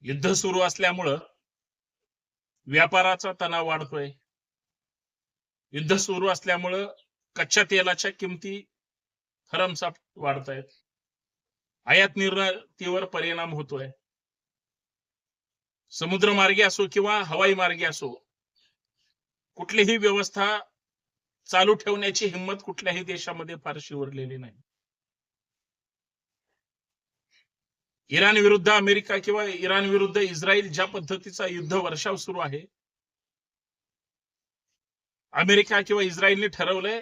युद्ध सुरू असल्यामुळं व्यापाराचा तणाव वाढतोय. युद्ध सुरू असल्यामुळं कच्च्या तेलाच्या किमती भरमसाठ वाढतायत. आयात निर्यातीवर परिणाम होतोय. समुद्रमार्गे असो किंवा हवाई मार्गे असो, कुठलीही व्यवस्था चालू ठेवण्याची हिंमत कुठल्याही देशामध्ये फारशी उरलेली नाही. इराण विरुद्ध अमेरिका किंवा इराण विरुद्ध इस्रायल ज्या पद्धतीचा युद्ध वर्षाव सुरू आहे, अमेरिका किंवा इस्रायलने ठरवलंय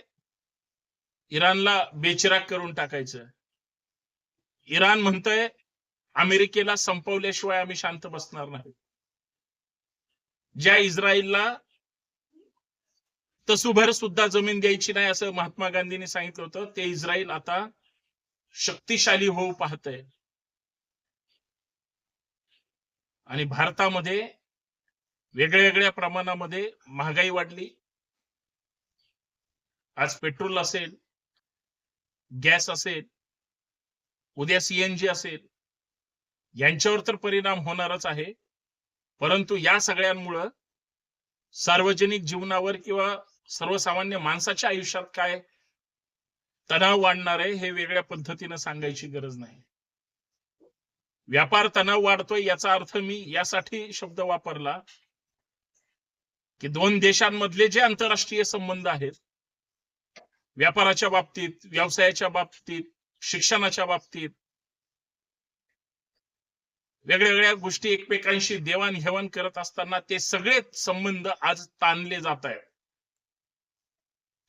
इराणला बेचिराग करून टाकायचं. इराण म्हणतंय अमेरिकेला संपवल्याशिवाय आम्ही शांत बसणार नाही. ज्या इस्रायलला तसूभर सुद्धा जमीन द्यायची नाही असं महात्मा गांधींनी सांगितलं होतं, ते इस्रायल आता शक्तिशाली होऊ पाहतंय. आणि भारतामध्ये वेगळ्या प्रमाणामध्ये महागाई वाढली. आज पेट्रोल असेल, गॅस असेल, उद्या सीएनजी असेल, यांच्यावर तर परिणाम होणारच आहे. परंतु या सगळ्यांमुळे सार्वजनिक जीवनावर किंवा सर्वसामान्य माणसाच्या आयुष्यात काय तणाव वाढणार आहे हे वेगळ्या पद्धतीने सांगायची गरज नाही. व्यापार तणाव वाढतोय याचा अर्थ मी यासाठी शब्द वापरला की दोन देशांमधले जे आंतरराष्ट्रीय संबंध आहेत, व्यापाराच्या बाबतीत, व्यवसायाच्या बाबतीत, शिक्षणाच्या बाबतीत, वेगवेगळ्या गोष्टी एकमेकांशी देवाणघेवाण करत असताना ते सगळे संबंध आज ताणले जात आहेत.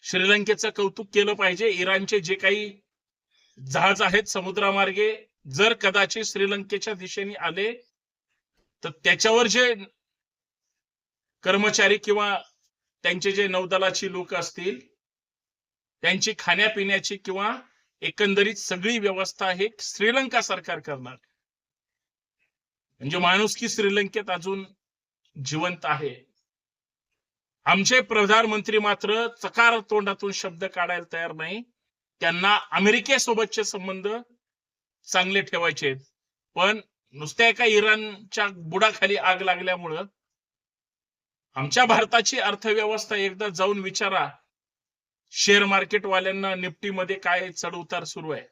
श्रीलंकेचं कौतुक केलं पाहिजे. इराणचे जे काही जहाज आहेत समुद्रामार्गे जर कदाचित श्रीलंकेच्या दिशेने आले तर त्याच्यावर जे कर्मचारी किंवा त्यांचे जे नौदलाची लोक असतील त्यांची खाण्यापिण्याची किंवा एकंदरीत सगळी व्यवस्था हे श्रीलंका सरकार करणार. म्हणजे माणुसकी श्रीलंकेत अजून जिवंत आहे. आमचे प्रधानमंत्री मात्र चकार तोंडातून शब्द काढायला तयार नाही. त्यांना अमेरिकेसोबतचे संबंध चांगले ठेवायचे, पण नुसत्या एका इराणच्या बुडाखाली आग लागल्यामुळं आमच्या भारताची अर्थव्यवस्था एकदा जाऊन विचारा. शेअर मार्केट वाल्यांना निफ्टीमध्ये काय चढ उतार सुरू आहे.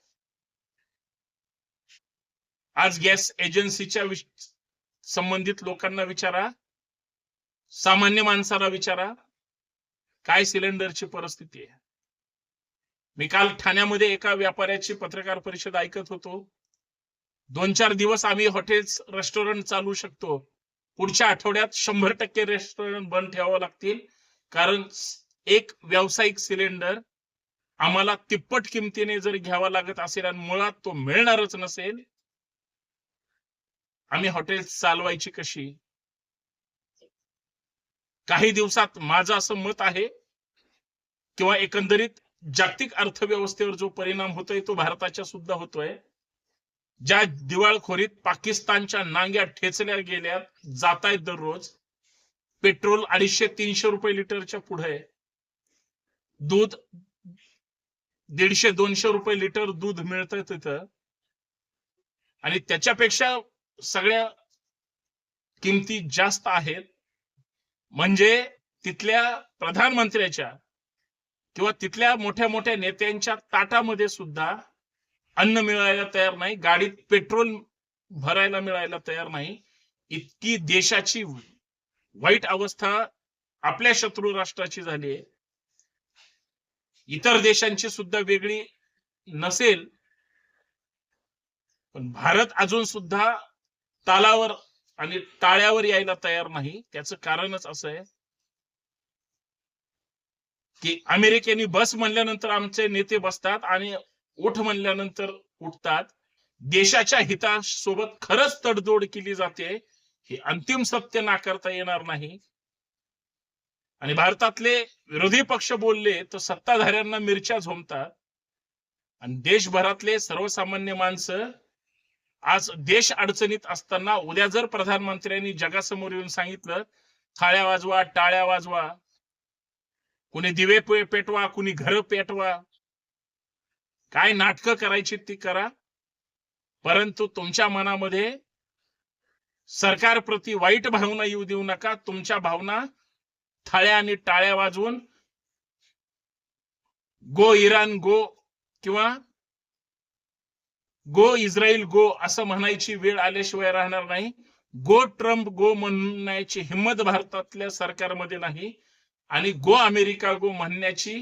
आज गॅस एजन्सीच्या संबंधित लोकांना विचारा, सामान्य माणसाला विचारा, काय सिलेंडरची परिस्थिती आहे. मी काल ठाण्यामध्ये एका व्यापाऱ्याची पत्रकार परिषद ऐकत होतो. 2-4 दिवस आम्ही हॉटेल्स रेस्टॉरंट चालू शकतो, पुढच्या आठवड्यात 100% रेस्टॉरंट बंद ठेवावं लागतील, कारण एक व्यावसायिक सिलेंडर आम्हाला तिप्पट किमतीने जर घ्यावा लागत असेल आणि मुळात तो मिळणारच नसेल, आम्ही हॉटेल्स चालवायची कशी. काही दिवसात माझं असं मत आहे किंवा एकंदरीत जागतिक अर्थव्यवस्थेवर जो परिणाम होतोय तो भारताच्या सुद्धा होतोय. ज्या दिवाळखोरीत पाकिस्तानच्या नांग्या ठेचल्या गेल्या जात आहेत दररोज. पेट्रोल 250-300 रुपये लिटरच्या पुढे, दूध 150-200 रुपये लिटर दूध मिळतंय तिथं, आणि त्याच्यापेक्षा सगळ्या किमती जास्त आहेत. म्हणजे तिथल्या प्रधानमंत्र्याच्या किंवा तिथल्या मोठ्या मोठ्या नेत्यांच्या ताटामध्ये सुद्धा अन्न मिळायला तयार नाही, गाडीत पेट्रोल भरायला मिळायला तयार नाही. इतकी देशाची वाईट अवस्था आपल्या शत्रू राष्ट्राची झाली आहे. इतर देशांची सुद्धा वेगळी नसेल, पण भारत अजून सुद्धा तालावर आणि टाळ्यावर यायला तयार नाही. त्याचं कारणच असं आहे की अमेरिकेने बस म्हणल्यानंतर आमचे नेते बसतात आणि उठ म्हणल्यानंतर उठतात. देशाच्या हितासोबत खरंच तडजोड केली जाते हे अंतिम सत्य नाकारता येणार नाही. आणि भारतातले विरोधी पक्ष बोलले तर सत्ताधाऱ्यांना मिरच्या झोंबतात, आणि देशभरातले सर्वसामान्य माणसं आज देश अडचणीत असताना उद्या जर प्रधानमंत्र्यांनी जगासमोर येऊन सांगितलं थाळ्या वाजवा, टाळ्या वाजवा, कुणी दिवे पेटवा, कुणी घर पेटवा, काय नाटकं करायची ती करा, परंतु तुमच्या मनामध्ये सरकारप्रती वाईट भावना येऊ देऊ नका. तुमच्या भावना थाळ्या आणि टाळ्या वाजवून गो इराण गो किंवा गो इस्रायल गो असं म्हणायची वेळ आल्याशिवाय राहणार नाही. गो ट्रम्प गो म्हणण्याची हिंमत भारतातल्या सरकारमध्ये नाही आणि गो अमेरिका गो म्हणण्याची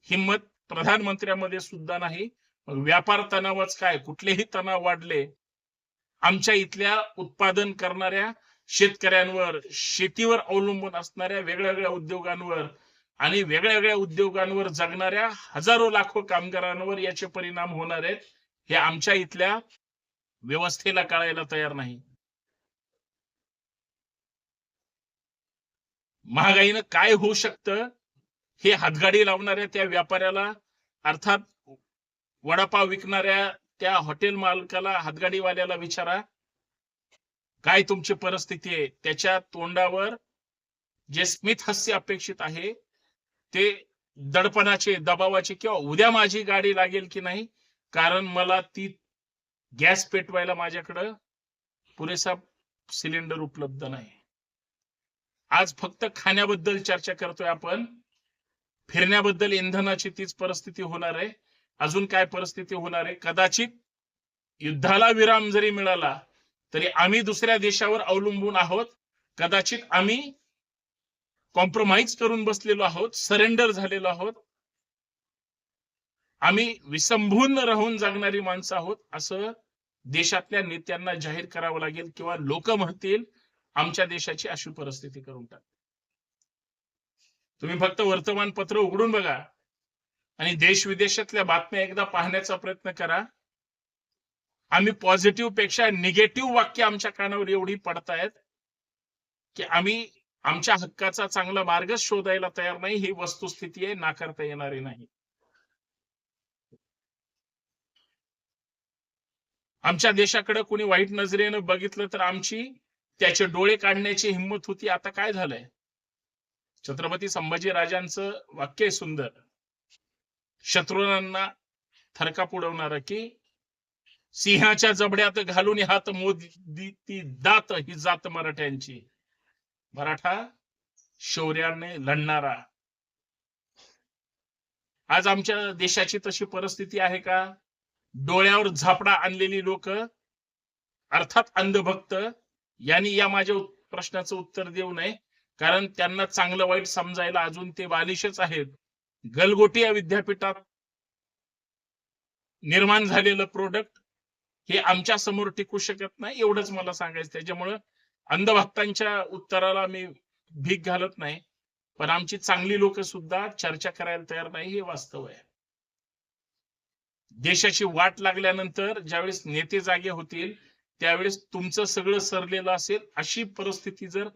हिंमत प्रधानमंत्र्यामध्ये सुद्धा नाही. व्यापार तणावच काय, कुठलेही तणाव वाढले, आमच्या इथल्या उत्पादन करणाऱ्या शेतकऱ्यांवर, शेतीवर अवलंबून असणाऱ्या वेगळ्या वेगळ्या उद्योगांवर आणि वेगळ्या वेगळ्या उद्योगांवर जगणाऱ्या हजारो लाखो कामगारांवर याचे परिणाम होणार आहेत. हे आमच्या इथल्या व्यवस्थेला कळायला तयार नाही. महागाईनं काय होऊ शकतं हे हातगाडी लावणाऱ्या त्या व्यापाऱ्याला, अर्थात वडापाव विकणाऱ्या त्या हॉटेल मालकाला, हातगाडीवाल्याला विचारा काय तुमची परिस्थिती आहे. त्याच्या तोंडावर जे स्मित हास्य अपेक्षित आहे ते दडपणाचे, दबावाचे, किंवा उद्या माझी गाडी लागेल की नाही, कारण मला ती गॅस पेटवायला माझ्याकडं पुरेसा सिलेंडर उपलब्ध नाही. आज फक्त खाण्याबद्दल चर्चा करतोय आपण, फिरण्याबद्दल इंधनाची तीच परिस्थिती होणार आहे. अजून काय परिस्थिती होणार आहे? कदाचित युद्धाला विराम जरी मिळाला तरी आम्ही दुसऱ्या देशावर अवलंबून आहोत. कदाचित आम्ही कॉम्प्रोमाइज करून बसलेलो आहोत, सरेंडर झालेलो आहोत. आम्ही विसंबून राहून जगणारी माणसं आहोत असं देशातल्या नेत्यांना जाहीर करावं लागेल, किंवा लोक म्हणतील आमच्या देशाची अशी परिस्थिती करून टाक. तुम्ही फक्त वर्तमानपत्र उघडून बघा आणि देश विदेशातल्या बातम्या एकदा पाहण्याचा प्रयत्न करा. आम्ही पॉझिटिव्ह पेक्षा निगेटिव्ह वाक्य आमच्या कानावर एवढी पडतायत की आम्ही आमच्या हक्काचा चांगला मार्ग शोधायला तयार नाही. ही वस्तुस्थिती आहे, नाकारता येणारी नाही. आमच्या देशाकडे कोणी वाईट नजरेनं बघितलं तर आमची त्याचे डोळे काढण्याची हिंमत होती. आता काय झालंय? छत्रपती संभाजी राजांचं वाक्य आहे सुंदर, शत्रूंना थरकाप उडवणारं, की सिंहाच्या जबड्यात घालून हात मोदी ती दात ही जात मराठ्यांची, मराठा शौर्याने लढणारा. आज आमच्या देशाची तशी परिस्थिती आहे का? डोळ्यावर झापडा आणलेली लोक, अर्थात अंधभक्त, यांनी या माझ्या प्रश्नाचं उत्तर देऊ नये, कारण त्यांना चांगलं वाईट समजायला अजून ते बालिशच आहेत. गलगोटी या विद्यापीठात निर्माण झालेलं प्रोडक्ट हे आमच्या समोर टिकू शकत नाही, एवढंच मला सांगायचं. त्याच्यामुळं अंधभक्तांच्या उत्तराला मी भीक घालत नाही, पण आमची चांगली लोक सुद्धा चर्चा करायला तयार नाही, हे वास्तव आहे. देशाची वाट लागल्यानंतर ज्यावेळेस नेते जागे होतील त्यावेळेस तुमचं सगळं सरलेलं असेल. अशी परिस्थिती जर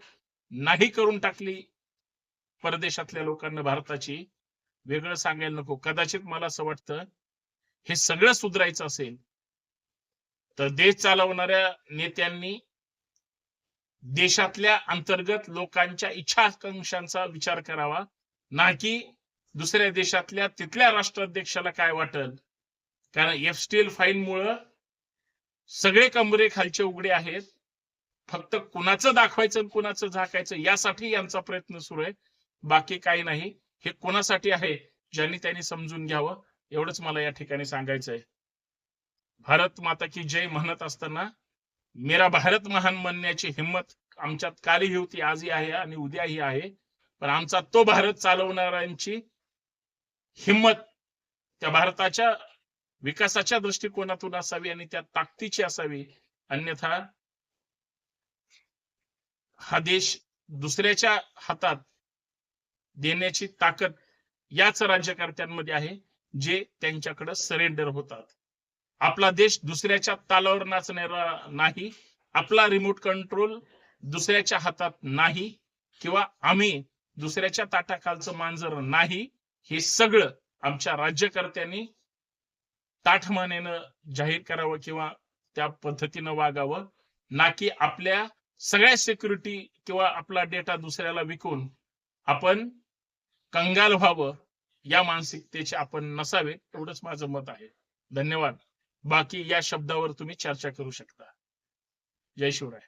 नाही करून टाकली परदेशातल्या लोकांना भारताची, वेगळं सांगायला नको. कदाचित मला असं वाटतं हे सगळं सुधारायचं असेल तर देश चालवणाऱ्या नेत्यांनी देशातल्या अंतर्गत लोकांच्या इच्छा आकांक्षांचा विचार करावा, ना की दुसऱ्या देशातल्या तिथल्या राष्ट्राध्यक्षाला काय वाटेल. कारण एफस्टील फाईलमुळं सगळे कमरे खालचे उघडे आहेत. फक्त कुणाचं दाखवायचं कुणाचं झाकायचं यासाठी यांचा प्रयत्न सुरू आहे, बाकी काही नाही. हे कोणासाठी आहे ज्यांनी त्यांनी समजून घ्यावं, एवढंच मला या ठिकाणी सांगायचं आहे. भारत माता की जय म्हणत असताना मेरा भारत महान म्हणण्याची हिंमत आमच्यात कालही होती, आजही आहे आणि उद्याही आहे. पण आमचा तो भारत चालवणाऱ्यांची हिंमत त्या भारताच्या विकासाच्या दृष्टिकोनातून असावी आणि त्या ताकदीची असावी. अन्यथा हा देश दुसऱ्याच्या हातात देण्याची ताकद याच राज्यकर्त्यांमध्ये आहे जे त्यांच्याकडे सरेंडर होतात. आपला देश दुसऱ्याच्या तालावर नाचणारा नाही, आपला रिमोट कंट्रोल दुसऱ्याच्या हातात नाही, किंवा आम्ही दुसऱ्याच्या ताटाखालचं मांजर नाही. हे सगळं आमच्या राज्यकर्त्यांनी ताठमानेनं जाहीर करावं किंवा त्या पद्धतीनं वागावं, ना की आपल्या सगळ्या सिक्युरिटी किंवा आपला डेटा दुसऱ्याला विकून आपण कंगाल व्हावं. या मानसिकतेचे आपण नसावे, एवढंच माझं मत आहे. धन्यवाद. बाकी या शब्दावर तुम्ही चर्चा करू शकता. जय शिवराय.